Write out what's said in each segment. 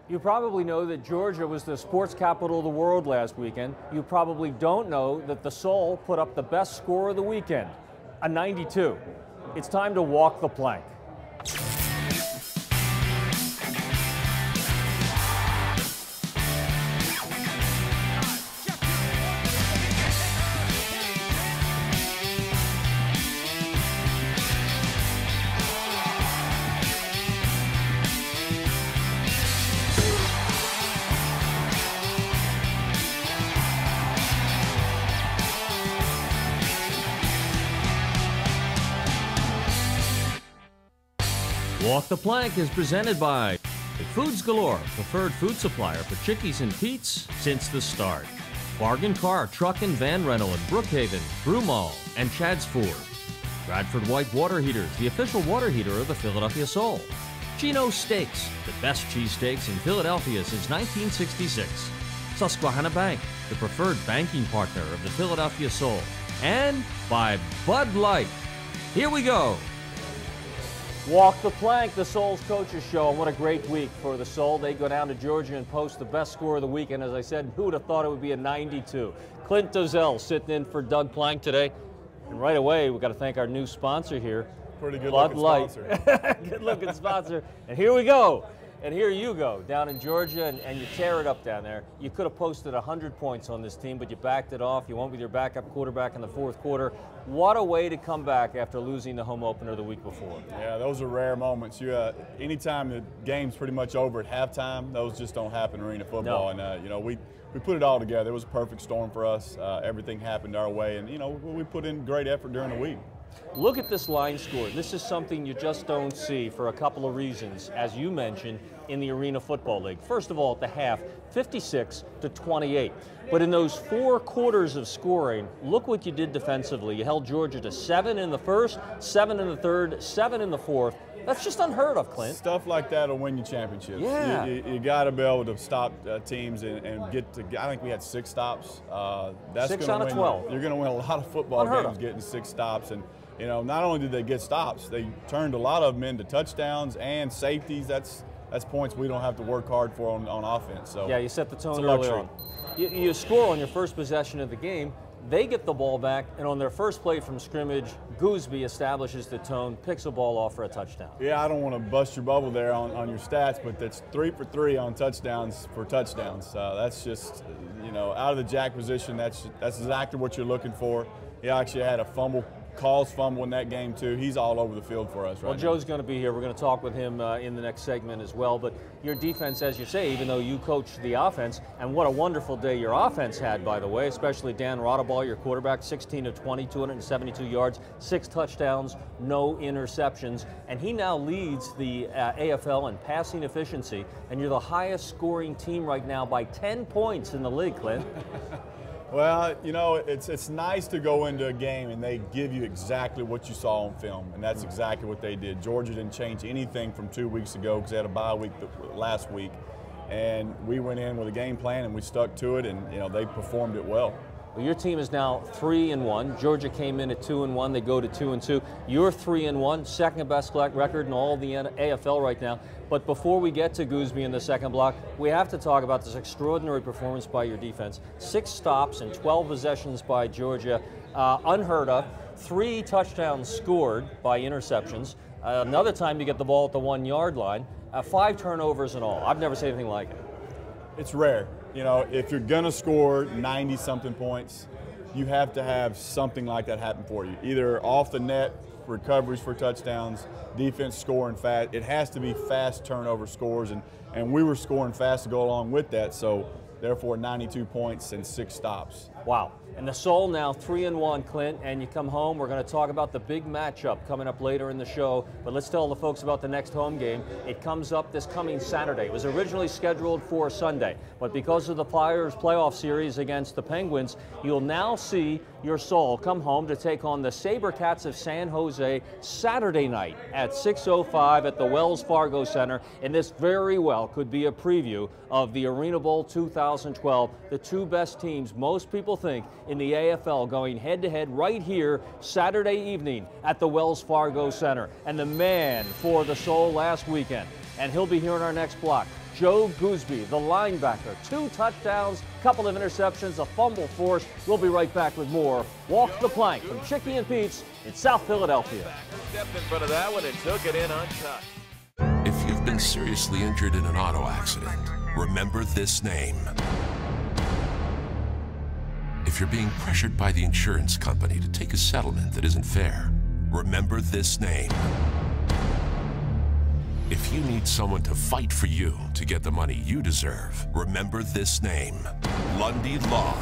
You probably know that Georgia was the sports capital of the world last weekend. You probably don't know that the Soul put up the best score of the weekend, a 92. It's time to walk the plank. Walk the Plank is presented by Foods Galore, preferred food supplier for Chickies and Pete's since the start. Bargain Car, Truck and Van Rental in Brookhaven, Broomall, and Chadds Ford. Bradford White Water Heaters, the official water heater of the Philadelphia Soul. Geno's Steaks, the best cheesesteaks in Philadelphia since 1966. Susquehanna Bank, the preferred banking partner of the Philadelphia Soul. And by Bud Light. Here we go. Walk the Plank, the Soul's coaches show, and what a great week for the Soul. They go down to Georgia and post the best score of the weekend. As I said, who would have thought it would be a 92? Clint Dozel sitting in for Doug Plank today. And right away, we've got to thank our new sponsor here. Pretty good Bud looking Light. sponsor. Good looking sponsor. And here we go. And here you go, down in Georgia, and you tear it up down there. You could have posted 100 points on this team, but you backed it off. You went with your backup quarterback in the fourth quarter. What a way to come back after losing the home opener the week before. Yeah, those are rare moments. Anytime the game's pretty much over at halftime, those just don't happen in arena football. No. And, we put it all together. It was a perfect storm for us. Everything happened our way. And, we put in great effort during the week. Look at this line score. This is something you just don't see for a couple of reasons, as you mentioned, in the Arena Football League. First of all, at the half, 56-28. But in those 4 quarters of scoring, look what you did defensively. You held Georgia to 7 in the first, 7 in the third, 7 in the fourth. That's just unheard of, Clint. Stuff like that will win you championships. Yeah. You got to be able to stop teams and get to. I think we had 6 stops. That's 6 out of 12. You're going to win a lot of football Unheard games of. getting 6 stops. And, not only did they get stops, they turned a lot of them into touchdowns and safeties. That's points we don't have to work hard for on offense. So yeah, you set the tone early on. You score on your first possession of the game. They get the ball back, and on their first play from scrimmage, Gooseby establishes the tone, picks a ball off for a touchdown. Yeah, I don't want to bust your bubble there on your stats, but that's 3 for 3 on touchdowns for touchdowns. That's just, out of the jack position, that's exactly what you're looking for. He actually had a calls fumble in that game too. He's all over the field for us right now. Well, Joe's going to be here. We're going to talk with him in the next segment as well. But your defense, as you say, even though you coached the offense, and what a wonderful day your offense had, by the way, especially Dan Raudabaugh, your quarterback, 16 of 20, 272 yards, 6 touchdowns, no interceptions. And he now leads the AFL in passing efficiency. And you're the highest scoring team right now by 10 points in the league, Clint. Well, it's nice to go into a game and they give you exactly what you saw on film, and that's exactly what they did. Georgia didn't change anything from 2 weeks ago because they had a bye week last week, and we went in with a game plan and we stuck to it, and they performed it well. Well, your team is now 3-1. Georgia came in at 2-1. They go to 2-2. You're 3-1, second best record in all the AFL right now. But before we get to Gooseby in the second block, we have to talk about this extraordinary performance by your defense. 6 stops and 12 possessions by Georgia, unheard of. 3 touchdowns scored by interceptions. Another time you get the ball at the 1-yard line. 5 turnovers in all. I've never seen anything like it. It's rare. If you're going to score 90-something points, you have to have something like that happen for you. Either off the net, recoveries for touchdowns, defense scoring fast. It has to be fast turnover scores, and we were scoring fast to go along with that, so therefore 92 points and 6 stops. Wow. And the Soul now 3-1, Clint, and you come home. We're going to talk about the big matchup coming up later in the show, but let's tell the folks about the next home game. It comes up this coming Saturday. It was originally scheduled for Sunday, but because of the Flyers playoff series against the Penguins, you'll now see your Soul come home to take on the SaberCats of San Jose Saturday night at 6:05 at the Wells Fargo Center, and this very well could be a preview of the Arena Bowl 2012, the 2 best teams most people think in the AFL going head-to-head right here Saturday evening at the Wells Fargo Center. And the man for the Soul last weekend, and he'll be here in our next block. Joe Gooseby, the linebacker, 2 touchdowns, couple of interceptions, a fumble forced. We'll be right back with more Walk the Plank from Chicky and Pete's in South Philadelphia. Stepped in front of that one and took it in untouched. If you've been seriously injured in an auto accident, remember this name. If you're being pressured by the insurance company to take a settlement that isn't fair, remember this name. If you need someone to fight for you to get the money you deserve, remember this name. Lundy Law.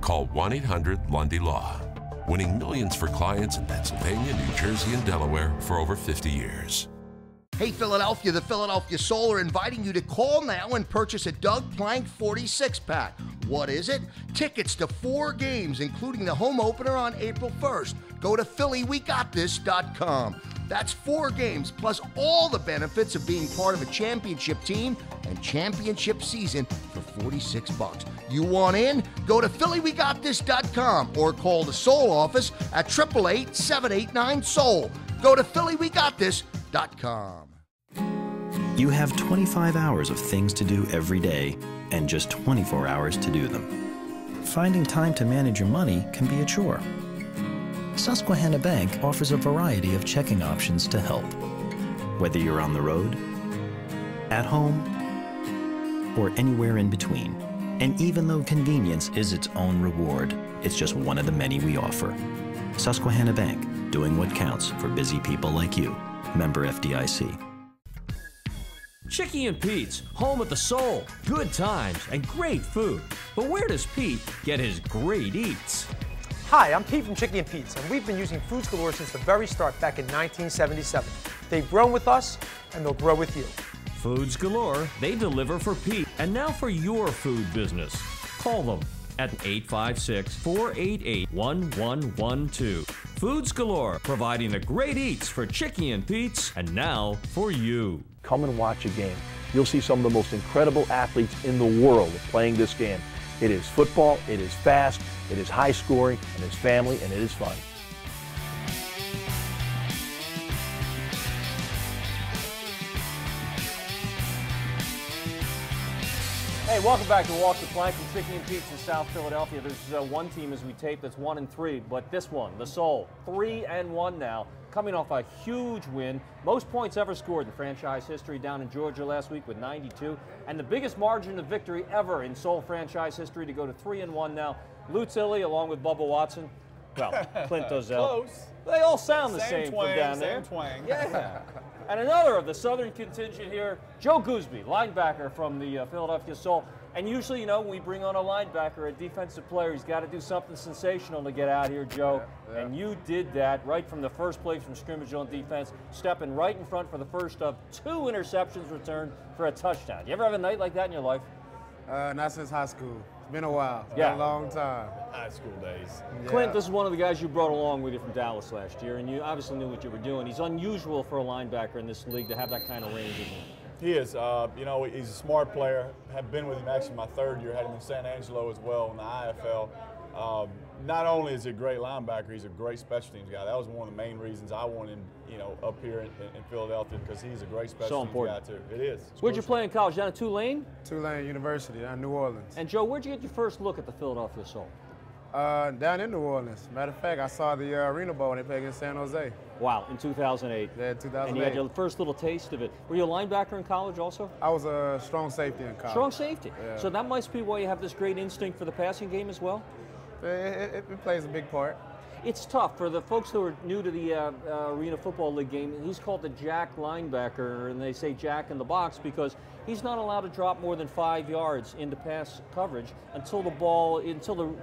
Call 1-800-LUNDY-LAW. Winning millions for clients in Pennsylvania, New Jersey, and Delaware for over 50 years. Hey Philadelphia, the Philadelphia Soul are inviting you to call now and purchase a Doug Plank 46-pack. What is it? Tickets to 4 games, including the home opener on April 1st. Go to PhillyWeGotThis.com. That's 4 games, plus all the benefits of being part of a championship team and championship season for $46. You want in? Go to PhillyWeGotThis.com or call the Soul office at 888-789-SOUL. Go to PhillyWeGotThis.com. You have 25 hours of things to do every day and just 24 hours to do them. Finding time to manage your money can be a chore. Susquehanna Bank offers a variety of checking options to help. Whether you're on the road, at home, or anywhere in between. And even though convenience is its own reward, it's just one of the many we offer. Susquehanna Bank, doing what counts for busy people like you. Member FDIC. Chicky and Pete's, home of the soul, good times, and great food. But where does Pete get his great eats? Hi, I'm Pete from Chicky and Pete's, and we've been using Foods Galore since the very start back in 1977. They've grown with us, and they'll grow with you. Foods Galore, they deliver for Pete, and now for your food business. Call them at 856-488-1112. Foods Galore, providing the great eats for Chicky and Pete's, and now for you. Come and watch a game. You'll see some of the most incredible athletes in the world playing this game. It is football, it is fast, it is high scoring, and it's family, and it is fun. Hey, welcome back to Walk the Plank from Chicky and Pete's in South Philadelphia. There's one team as we tape that's 1-3, but this one, the Soul, 3-1 now, coming off a huge win. Most points ever scored in franchise history down in Georgia last week with 92, and the biggest margin of victory ever in Soul franchise history to go to 3-1 now. Lou Tilly along with Bubba Watson. Well, Clint Dozell. Close. They all sound the Same same twang, from down same there. twang. Yeah. And another of the Southern contingent here, Joe Gooseby, linebacker from the Philadelphia Soul. And usually, you know, when we bring on a linebacker, a defensive player, he's got to do something sensational to get out here, Joe. Yeah. And you did that right from the first play from scrimmage on defense, stepping right in front for the first of 2 interceptions returned for a touchdown. You ever have a night like that in your life? Not since high school. It's been a while. It's Yeah. been a long time. High school days. Clint, this is one of the guys you brought along with you from Dallas last year, and you obviously knew what you were doing. He's unusual for a linebacker in this league to have that kind of range, isn't he? He is. You know, he's a smart player. Have been with him actually my 3rd year. Had him in San Angelo as well in the IFL. Not only is he a great linebacker, he's a great special teams guy. That was one of the main reasons I wanted him, you know, up here in Philadelphia, because he's a great special teams guy too. It is. Where'd you play in college? Down at Tulane? Tulane University down in New Orleans. And Joe, where'd you get your first look at the Philadelphia Soul? Down in New Orleans. Matter of fact, I saw the Raudabaugh when they played against San Jose. Wow, in 2008. Yeah, 2008. And you had your first little taste of it. Were you a linebacker in college also? I was a strong safety in college. Strong safety. Yeah. So that must be why you have this great instinct for the passing game as well? It plays a big part. It's tough for the folks who are new to the Arena Football League game. He's called the jack linebacker, and they say jack in the box because he's not allowed to drop more than 5 yards into pass coverage until the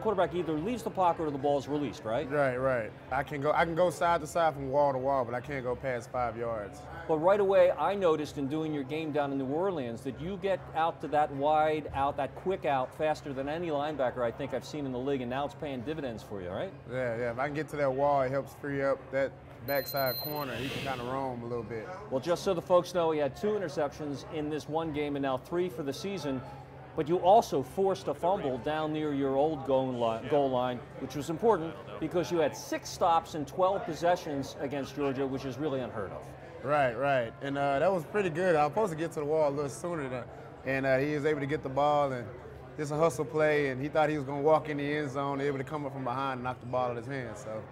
quarterback either leaves the pocket or the ball is released, right? Right. I can go side to side from wall to wall, but I can't go past 5 yards. But right away, I noticed in doing your game down in New Orleans that you get out to that wide out, that quick out, faster than any linebacker I think I've seen in the league, and now it's paying dividends for you, right? Yeah. If I can get to that wall, it helps free up that backside corner. He can kind of roam a little bit. Well, just so the folks know, he had 2 interceptions in this one game and now 3 for the season. But you also forced a fumble down near your old goal line, which was important because you had 6 stops and 12 possessions against Georgia, which is really unheard of. Right. And that was pretty good. I was supposed to get to the wall a little sooner, and he was able to get the ball, and it's a hustle play, and he thought he was going to walk in the end zone, able to come up from behind and knock the ball out of his hand. So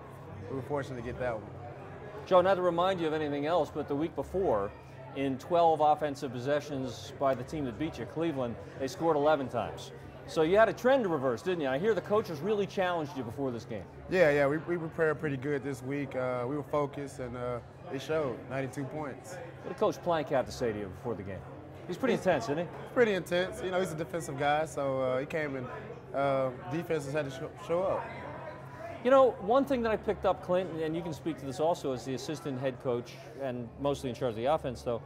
we were fortunate to get that one. Joe, not to remind you of anything else, but the week before, in 12 offensive possessions by the team that beat you, Cleveland, they scored 11 times. So you had a trend to reverse, didn't you? I hear the coaches really challenged you before this game. Yeah, we prepared pretty good this week. We were focused, and it showed, 92 points. What did Coach Plank have to say to you before the game? He's pretty intense, isn't he? Pretty intense. You know, he's a defensive guy, so he came and defenses had to show up. You know, one thing that I picked up, Clint, and you can speak to this also as the assistant head coach and mostly in charge of the offense, though,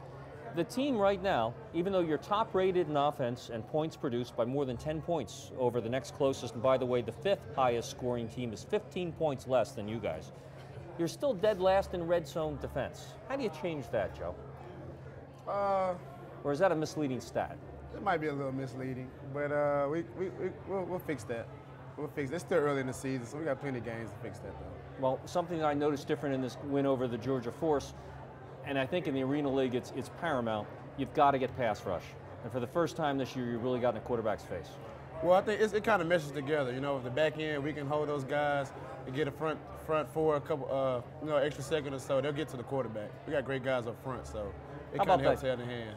the team right now, even though you're top rated in offense and points produced by more than 10 points over the next closest, and by the way, the 5th highest scoring team is 15 points less than you guys, you're still dead last in red zone defense. How do you change that, Joe? Or is that a misleading stat? It might be a little misleading, but we'll fix that. We'll fix it. It's still early in the season, so we got plenty of games to fix that, though. Well, something that I noticed different in this win over the Georgia Force, and I think in the Arena League it's paramount, you've got to get pass rush. And for the first time this year, you've really gotten a quarterback's face. Well, I think it kind of meshes together. You know, with the back end, we can hold those guys and get a front four a couple, extra second or so. They'll get to the quarterback. We got great guys up front, so it kind of helps hand in hand.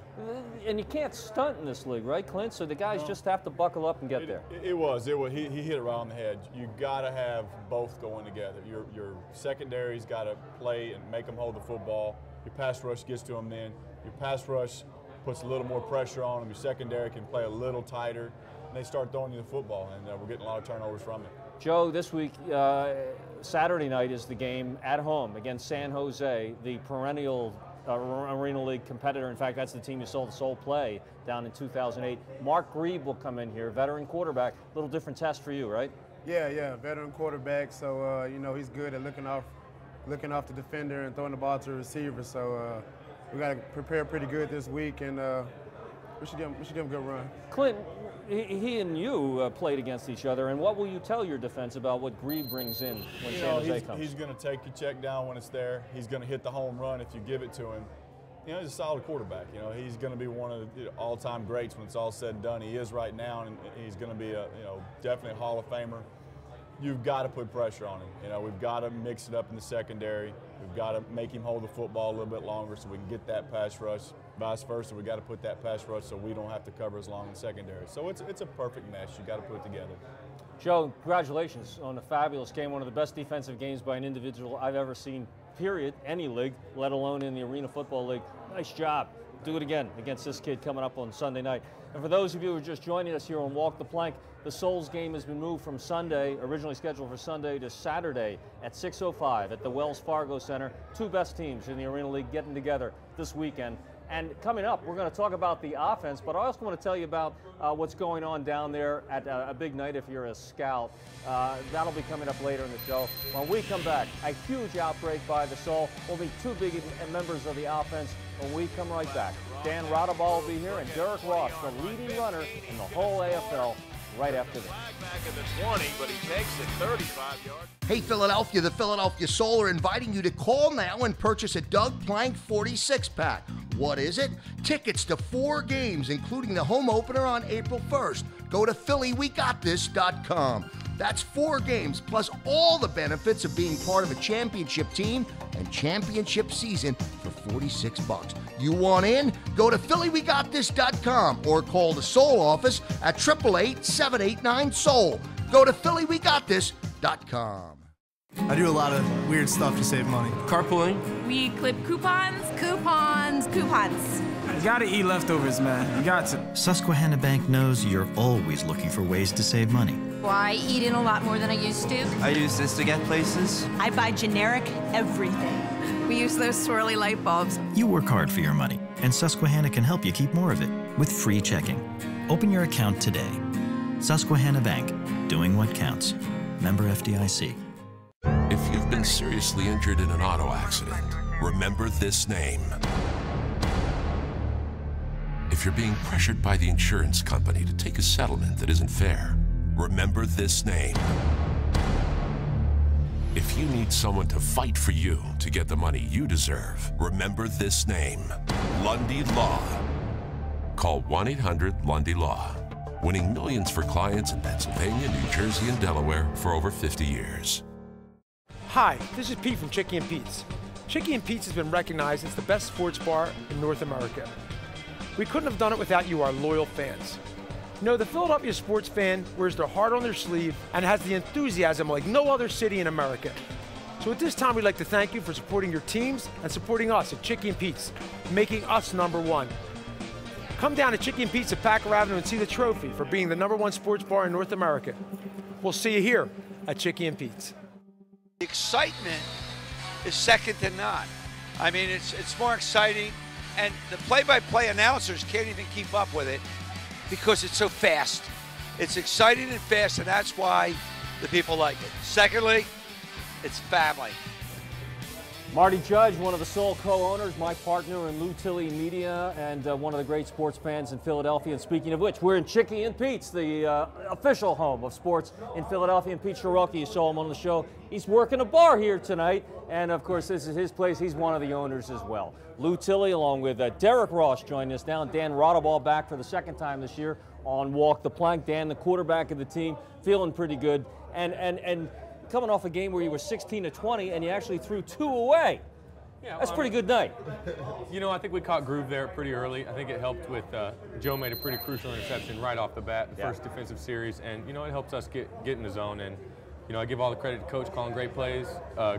And you can't stunt in this league, right, Clint? So the guys just have to buckle up and get there. It was. He hit it right on the head. You got to have both going together. Your secondary's got to play and make them hold the football. Your pass rush gets to them then. Your pass rush puts a little more pressure on them. Your secondary can play a little tighter. And they start throwing you the football, and we're getting a lot of turnovers from it. Joe, this week, Saturday night is the game at home against San Jose, the perennial Arena League competitor. In fact, that's the team you saw the Soul play down in 2008. Mark Grieb will come in here, veteran quarterback. A little different test for you, right? Yeah, veteran quarterback. So he's good at looking off the defender and throwing the ball to the receiver. So we got to prepare pretty good this week, and we should give him a good run. Clint, he and you played against each other, and what will you tell your defense about what Grieb brings in when San Jose comes? He's going to take your check down when it's there. He's going to hit the home run if you give it to him. You know, he's a solid quarterback. You know, he's going to be one of the all-time greats when it's all said and done. He is right now, and he's going to be definitely a Hall of Famer. You've got to put pressure on him. You know, we've got to mix it up in the secondary. We've got to make him hold the football a little bit longer so we can get that pass rush. Vice versa, we've got to put that pass rush so we don't have to cover as long in the secondary. So it's a perfect mesh. You've got to put it together. Joe, congratulations on a fabulous game. One of the best defensive games by an individual I've ever seen, period, any league, let alone in the Arena Football League. Nice job. Do it again against this kid coming up on Sunday night. And for those of you who are just joining us here on Walk the Plank, the Souls game has been moved from Sunday, originally scheduled for Sunday, to Saturday at 6:05 at the Wells Fargo Center. Two best teams in the Arena League getting together this weekend. And coming up, we're going to talk about the offense, but I also want to tell you about what's going on down there at a big night if you're a scout. That'll be coming up later in the show. When we come back, a huge outbreak by the Soul. We'll meet two big members of the offense when we come right back. Dan Raudabaugh will be here, and Derrick Ross, the leading runner in the whole AFL, right after this. Back in the 20, but he takes it 35 yards. Hey, Philadelphia, the Philadelphia Soul are inviting you to call now and purchase a Doug Plank 46-pack. What is it? Tickets to 4 games, including the home opener on April 1st. Go to PhillyWeGotThis.com. That's 4 games, plus all the benefits of being part of a championship team and championship season for $46. You want in? Go to PhillyWeGotThis.com or call the Soul office at 888-789-SOUL. Go to PhillyWeGotThis.com. I do a lot of weird stuff to save money. Carpooling. We clip coupons. You gotta eat leftovers, man. You got to. Susquehanna Bank knows you're always looking for ways to save money. Well, I eat in a lot more than I used to. I use this to get places. I buy generic everything. We use those swirly light bulbs. You work hard for your money, and Susquehanna can help you keep more of it with free checking. Open your account today. Susquehanna Bank, doing what counts. Member FDIC. If you've been seriously injured in an auto accident, remember this name. If you're being pressured by the insurance company to take a settlement that isn't fair, remember this name. If you need someone to fight for you to get the money you deserve, remember this name, Lundy Law. Call 1-800-LUNDY-LAW. Winning millions for clients in Pennsylvania, New Jersey, and Delaware for over 50 years. Hi, this is Pete from Chicky and Pete's. Chicky and Pete's has been recognized as the best sports bar in North America. We couldn't have done it without you, our loyal fans. You know, the Philadelphia sports fan wears their heart on their sleeve and has the enthusiasm like no other city in America. So at this time, we'd like to thank you for supporting your teams and supporting us at Chicky and Pete's, making us #1. Come down to Chicky and Pete's at Packer Avenue and see the trophy for being the #1 sports bar in North America. We'll see you here at Chicky and Pete's. The excitement is second to none. I mean, it's more exciting, and the play-by-play announcers can't even keep up with it because it's so fast. It's exciting and fast, and that's why the people like it. Secondly, it's family. Marty Judge, one of the sole co-owners, my partner in Lou Tilley Media, and one of the great sports fans in Philadelphia. And speaking of which, we're in Chicky and Pete's, the official home of sports in Philadelphia. And Pete Sherocki, you saw him on the show. He's working a bar here tonight, and of course, this is his place. He's one of the owners as well. Lou Tilley, along with Derrick Ross, joining us now. Dan Raudabaugh back for the second time this year on Walk the Plank. Dan, the quarterback of the team, feeling pretty good, and coming off a game where you were 16-20 and you actually threw 2 away. Yeah, that's a pretty good night. You know, I think we caught groove there pretty early. I think it helped with Joe made a pretty crucial interception right off the bat, the first defensive series, and you know, it helps us get in the zone. And you know, I give all the credit to Coach calling great plays,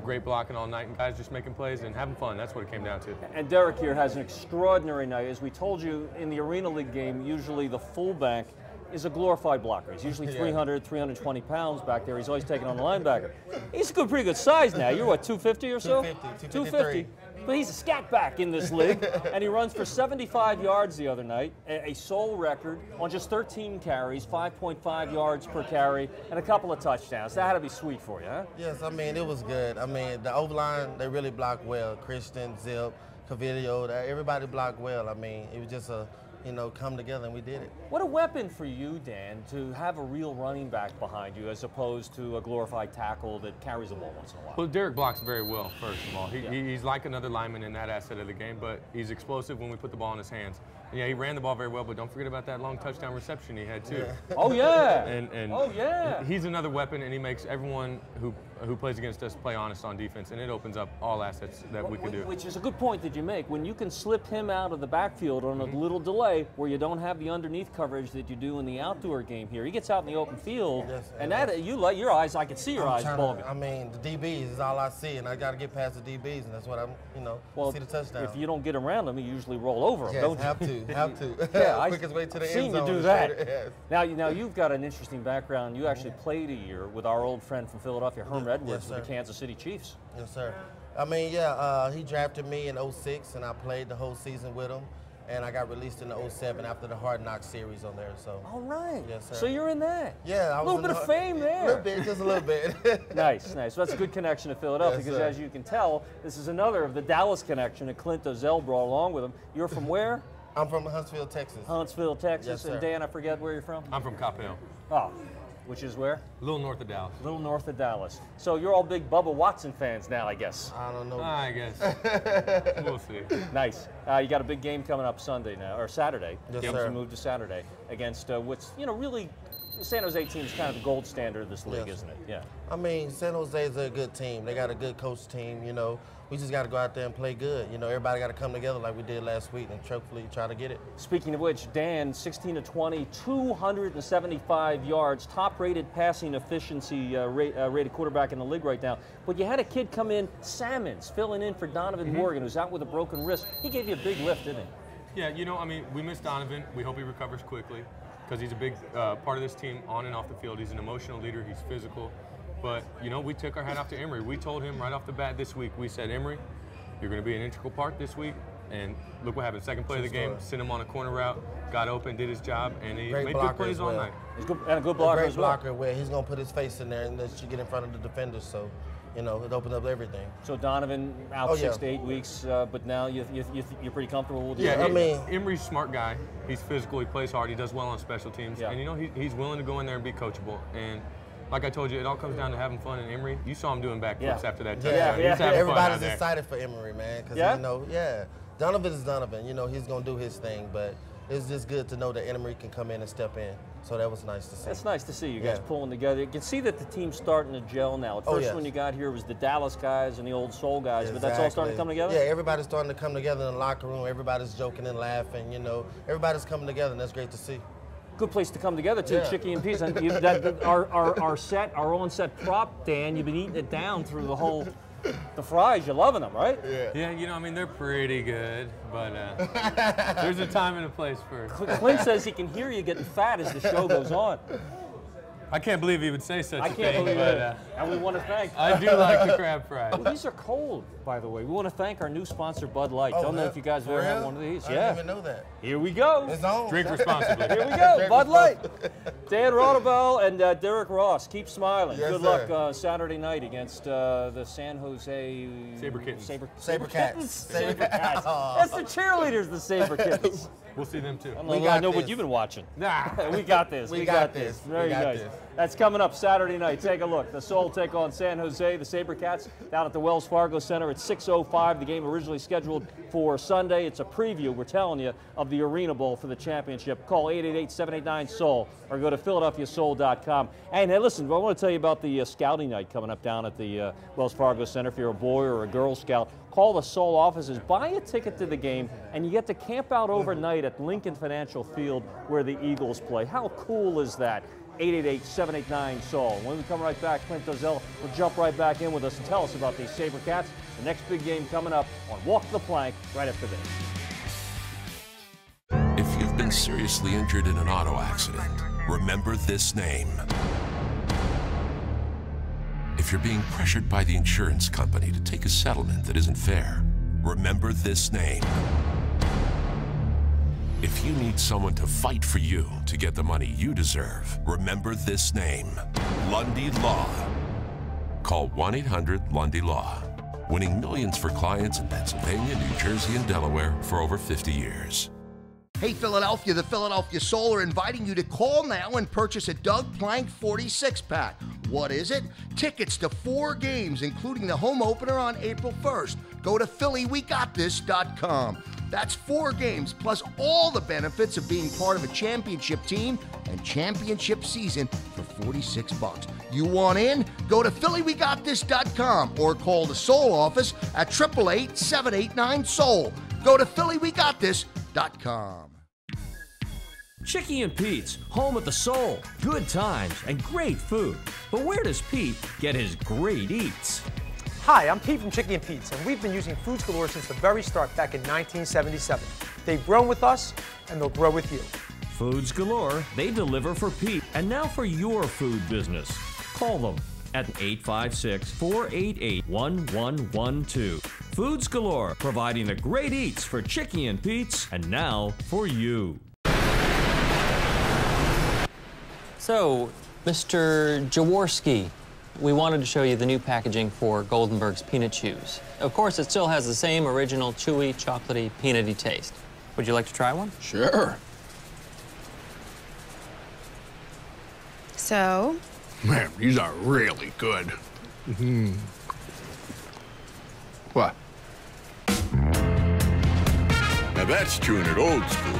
great blocking all night, and guys just making plays and having fun. That's what it came down to. And Derrick here has an extraordinary night. As we told you in the Arena League game, usually the fullback is a glorified blocker. He's usually 300, 320 pounds back there. He's always taking on the linebacker. He's a pretty good size now. You're what, 250 or so? 250. But he's a scat back in this league, and he runs for 75 yards the other night, a sole record on just 13 carries, 5.5 yards per carry, and a couple of touchdowns. That had to be sweet for you, huh? Yes, I mean, it was good. I mean, the O-line, they really blocked well. Christian, Zip, Cavidio, everybody blocked well. I mean, it was just a, you know, come together, and we did it. What a weapon for you, Dan, to have a real running back behind you as opposed to a glorified tackle that carries the ball once in a while. Well, Derrick blocks very well, first of all. He's like another lineman in that asset of the game, but he's explosive when we put the ball in his hands. And yeah, he ran the ball very well, but don't forget about that long touchdown reception he had, too. Yeah. Oh, yeah. And he's another weapon, and he makes everyone who plays against us play honest on defense, and it opens up all assets that we can do. Which is a good point that you make. When you can slip him out of the backfield on a little delay where you don't have the underneath coverage that you do in the outdoor game here, he gets out in the open field, and that you let your eyes, I can see your eyes bulging. I mean, the DBs is all I see, and I got to get past the DBs, and that's what I'm, you know, see the touchdown. If you don't get around them, you usually roll over them, don't you? Have to. Yeah, quickest way to the I've end seen zone. you do that. Now you've got an interesting background. You actually played a year with our old friend from Philadelphia, Herm Edwards, with the Kansas City Chiefs. Yes, sir. I mean, he drafted me in '06, and I played the whole season with him. And I got released in the '07 after the Hard Knock series on there. So. All right. Yes, sir. So you're in that. Yeah, a little bit of fame there. A little bit, just a little bit. Nice, nice. So that's a good connection to Philadelphia, because as you can tell, this is another of the Dallas connection that Clint Ozell brought along with him. You're from where? I'm from Huntsville, Texas. Huntsville, Texas. Yes, sir. And Dan, I forget where you're from? I'm from Coppell. Oh, which is where? A little north of Dallas. A little north of Dallas. So you're all big Bubba Watson fans now, I guess. I don't know. I guess. We'll see. Nice. You got a big game coming up Sunday now, or Saturday. Yes, Games sir. moved to Saturday against what's, you know, really, the San Jose team is kind of the gold standard of this league, isn't it? Yeah. I mean, San Jose is a good team. They got a good coach team, you know. We just got to go out there and play good. You know, everybody got to come together like we did last week and hopefully try to get it. Speaking of which, Dan, 16-20, 275 yards, top-rated passing efficiency rated quarterback in the league right now. But you had a kid come in, Sammons, filling in for Donovan Morgan, who's out with a broken wrist. He gave you a big lift, didn't he? Yeah, you know, I mean, we miss Donovan. We hope he recovers quickly because he's a big part of this team on and off the field. He's an emotional leader. He's physical. But, you know, we took our hat off to Emory. We told him right off the bat this week, we said, Emory, you're going to be an integral part this week. And look what happened. Second play of the game, sent him on a corner route, got open, did his job, and he made good plays all night. He's good, and a good blocker as well. Great blocker where he's going to put his face in there and let you get in front of the defenders. So, you know, it opened up everything. So Donovan out 6 to 8 weeks, but now you're pretty comfortable with it? Yeah, I mean, Emory's a smart guy. He's physical. He plays hard. He does well on special teams. Yeah. And, you know, he's willing to go in there and be coachable. And like I told you, it all comes down to having fun in Emory. You saw him doing backflips after that touchdown. Yeah, He's having fun out everybody's there. excited for Emory, man, because you know, Donovan is Donovan. You know, he's gonna do his thing, but it's just good to know that Emory can come in and step in. So that was nice to see. It's nice to see you guys pulling together. You can see that the team's starting to gel now. At first, when you got here, it was the Dallas guys and the old Soul guys, but that's all starting to come together? Yeah, everybody's starting to come together in the locker room. Everybody's joking and laughing, you know. Everybody's coming together, and that's great to see. Good place to come together, too, Chicky and Peas. And our on-set prop, Dan, you've been eating it down through the whole... The fries, you're loving them, right? Yeah, you know, I mean, they're pretty good, but there's a time and a place for it. Clint says he can hear you getting fat as the show goes on. I can't believe he would say such a thing. I can't believe but, it. And we want to thank... I do like the crab fries. Well, these are cold, by the way. We want to thank our new sponsor, Bud Light. Don't know if you guys have ever had one of these. I didn't even know that. Here we go. It's on. Drink responsibly. Here we go. Bud Light. Dan Raudabaugh and Derrick Ross. Keep smiling. Yes, Good luck Saturday night against the San Jose... Saber Kittens. Saber Cats. Saber Cats. That's the cheerleaders, the Saber Kittens. We'll see them too. I know what you've been watching. Nah. We got this. We got this. Very nice. That's coming up Saturday night. Take a look. The Soul take on San Jose. The Saber Cats down at the Wells Fargo Center at 6:05. The game originally scheduled for Sunday. It's a preview, we're telling you, of the Arena Bowl for the championship. Call 888-789-SOUL or go to PhiladelphiaSoul.com. And hey, listen, I want to tell you about the scouting night coming up down at the Wells Fargo Center. If you're a boy or a girl scout, call the Soul offices, buy a ticket to the game, and you get to camp out overnight at Lincoln Financial Field where the Eagles play. How cool is that? 888-789-SOUL. When we come right back, Clint Dozel will jump right back in with us and tell us about these Saber Cats. The next big game coming up on Walk the Plank right after this. If you've been seriously injured in an auto accident, remember this name. If you're being pressured by the insurance company to take a settlement that isn't fair, remember this name. If you need someone to fight for you to get the money you deserve, remember this name. Lundy Law. Call 1-800-LUNDY-LAW. Winning millions for clients in Pennsylvania, New Jersey, and Delaware for over 50 years. Hey Philadelphia, the Philadelphia Soul are inviting you to call now and purchase a Doug Plank 46-pack. What is it? Tickets to 4 games, including the home opener on April 1st. Go to PhillyWeGotThis.com. That's 4 games, plus all the benefits of being part of a championship team and championship season for $46. You want in? Go to PhillyWeGotThis.com or call the Soul office at 888-789-SOUL. Go to PhillyWeGotThis.com. Chicky and Pete's, home of the Soul, good times, and great food. But where does Pete get his great eats? Hi, I'm Pete from Chicky and Pete's, and we've been using Foods Galore since the very start back in 1977. They've grown with us, and they'll grow with you. Foods Galore, they deliver for Pete, and now for your food business. Call them at 856-488-1112. Foods Galore, providing the great eats for Chicky and Pete's, and now for you. So, Mr. Jaworski, we wanted to show you the new packaging for Goldenberg's Peanut Chews. Of course, it still has the same original chewy, chocolatey, peanutty taste. Would you like to try one? Sure. So? Man, these are really good. Mm-hmm. What? Now that's chewing it old school.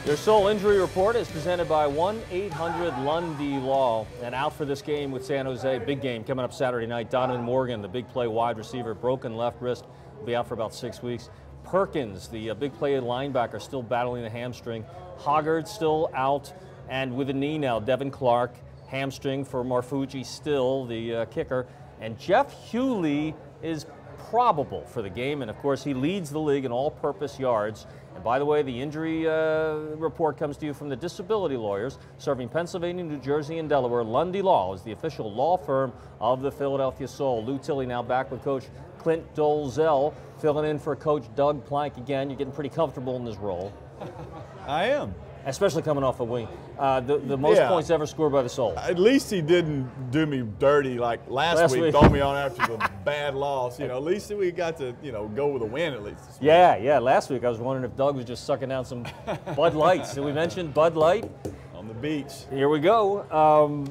Your Soul injury report is presented by 1-800-LUNDY-LAW. And out for this game with San Jose, big game coming up Saturday night. Donovan Morgan, the big play wide receiver, broken left wrist, will be out for about 6 weeks. Perkins, the big play linebacker, still battling the hamstring. Hoggard still out, and with a knee now. Devin Clark, hamstring for Marfuji still, the kicker. And Jeff Hewley is probable for the game, and of course he leads the league in all-purpose yards. And by the way, the injury report comes to you from the disability lawyers serving Pennsylvania, New Jersey, and Delaware. Lundy Law is the official law firm of the Philadelphia Soul. Lou Tilley now back with Coach Clint Dozel, filling in for Coach Doug Plank again. You're getting pretty comfortable in this role. I am. especially coming off a wing. The most points ever scored by the Soul. At least he didn't do me dirty like last week, throw me on after the bad loss. You know, at least we got to, you know, go with a win at least. Yeah. Last week I was wondering if Doug was just sucking down some Bud Lights. Did we mention Bud Light? On the beach. Here we go.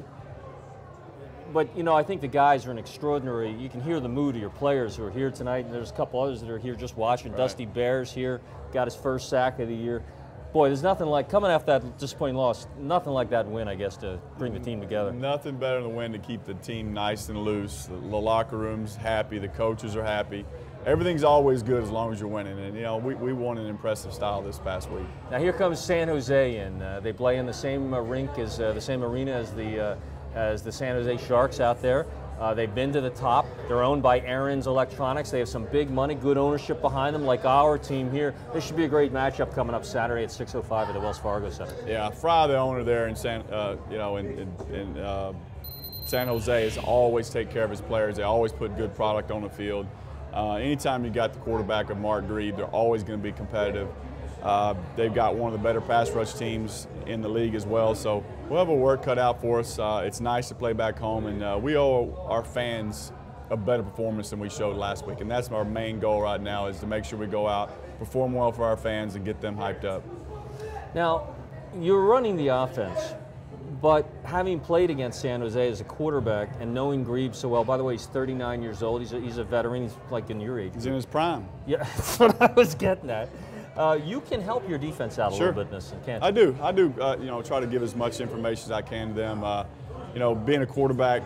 But, you know, I think the guys are an extraordinary, you can hear the mood of your players who are here tonight. And there's a couple others that are here just watching. Right. Dusty Bear's here, got his first sack of the year. Boy, there's nothing like, coming off that disappointing loss, nothing like that win, I guess, to bring the team together. Nothing better than the win to keep the team nice and loose. The locker room's happy, the coaches are happy. Everything's always good as long as you're winning. And, you know, we won an impressive style this past week. Now here comes San Jose, and they play in the same rink as the same arena as the San Jose Sharks out there. They've been to the top. They're owned by Aaron's Electronics. They have some big money, good ownership behind them, like our team here. This should be a great matchup coming up Saturday at 6:05 at the Wells Fargo Center. Yeah, Fry, the owner there in San Jose, is always take care of his players. They always put good product on the field. Anytime you got the quarterback of Mark Grieve, they're always going to be competitive. They've got one of the better pass rush teams in the league as well, so we'll have a work cut out for us. It's nice to play back home, and we owe our fans a better performance than we showed last week, and that's our main goal right now, is to make sure we go out, perform well for our fans, and get them hyped up. Now, you're running the offense, but having played against San Jose as a quarterback and knowing Grieve so well, by the way, he's 39 years old, he's a veteran, he's like in your age. He's in his prime. Yeah, that's what I was getting at. You can help your defense out a little bit in this, can't you? I do. You know, try to give as much information as I can to them. You know, being a quarterback,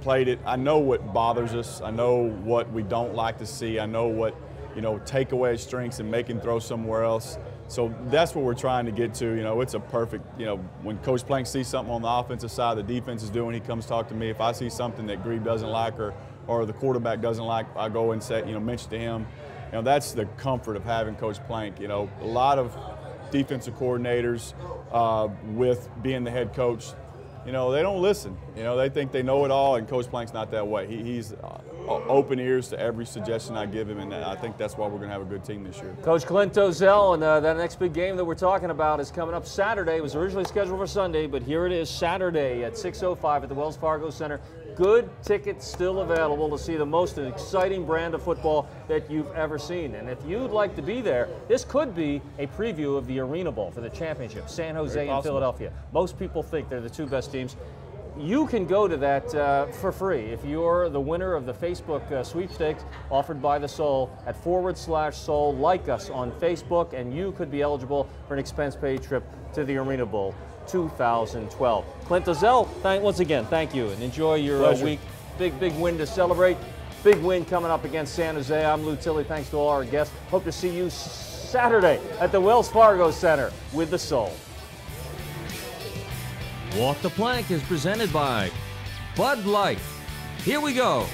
played it, I know what bothers us. I know what we don't like to see. I know what, you know, take away his strengths and make him throw somewhere else. So that's what we're trying to get to. You know, it's a perfect, you know, when Coach Plank sees something on the offensive side the defense is doing, he comes talk to me. If I see something that Grieve doesn't like or the quarterback doesn't like, I go and say, you know, mention to him. You know, that's the comfort of having Coach Plank. You know, a lot of defensive coordinators with being the head coach, you know, they don't listen. You know, they think they know it all, and Coach Plank's not that way. He's open ears to every suggestion I give him, and I think that's why we're going to have a good team this year. Coach Clint Ozell, and that next big game that we're talking about is coming up Saturday. It was originally scheduled for Sunday, but here it is Saturday at 6:05 at the Wells Fargo Center. Good tickets still available to see the most exciting brand of football that you've ever seen. And if you'd like to be there, this could be a preview of the Arena Bowl for the championship, San Jose and Philadelphia. Most people think they're the two best teams. You can go to that for free if you're the winner of the Facebook sweepstakes offered by the Soul at /Soul. Like us on Facebook, and you could be eligible for an expense-paid trip to the Arena Bowl 2012. Clint Ozell, once again, thank you, and enjoy your week. Big win to celebrate. Big win coming up against San Jose. I'm Lou Tilley. Thanks to all our guests. Hope to see you Saturday at the Wells Fargo Center with the Soul. Walk the Plank is presented by Bud Light. Here we go.